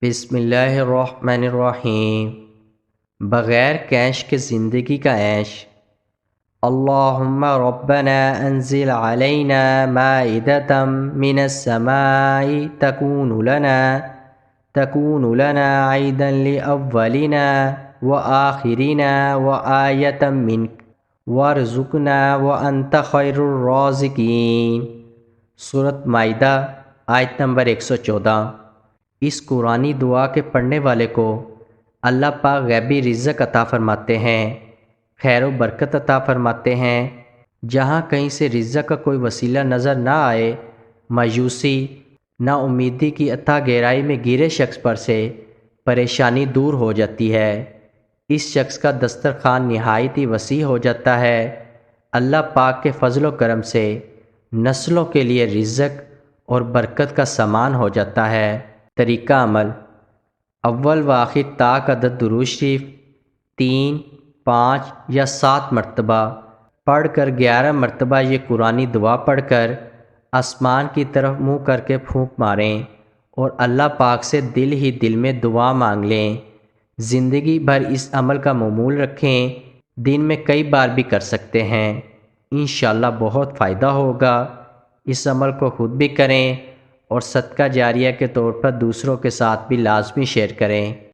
بسم اللہ الرحمن الرحیم۔ بغیر کیش کے زندگی کا عیش۔ اللہم ربنا انزل علینا مائدۃ من السماء تکون لنا عیدا لأولنا وآخرنا وآیۃ منک وارزقنا وانت خیر الرازقین۔ سورۃ مائدہ آیت نمبر 114۔ اس قرآنی دعا کے پڑھنے والے کو اللہ پاک غیبی رزق عطا فرماتے ہیں، خیر و برکت عطا فرماتے ہیں۔ جہاں کہیں سے رزق کا کوئی وسیلہ نظر نہ آئے، مایوسی، نا امیدی کی اتھاہ گہرائی میں گرے شخص پر سے پریشانی دور ہو جاتی ہے۔ اس شخص کا دسترخوان نہایت ہی وسیع ہو جاتا ہے۔ اللہ پاک کے فضل و کرم سے نسلوں کے لیے رزق اور برکت کا سامان ہو جاتا ہے۔ طریقہ عمل: اول و آخر طاق عدد درود شریف 3، 5 یا 7 مرتبہ پڑھ کر 11 مرتبہ یہ قرآنی دعا پڑھ کر آسمان کی طرف منہ کر کے پھونک ماریں اور اللہ پاک سے دل ہی دل میں دعا مانگ لیں۔ زندگی بھر اس عمل کا معمول رکھیں، دن میں کئی بار بھی کر سکتے ہیں، انشاءاللہ بہت فائدہ ہوگا۔ اس عمل کو خود بھی کریں اور صدقہ جاریہ کے طور پر دوسروں کے ساتھ بھی لازمی شیئر کریں۔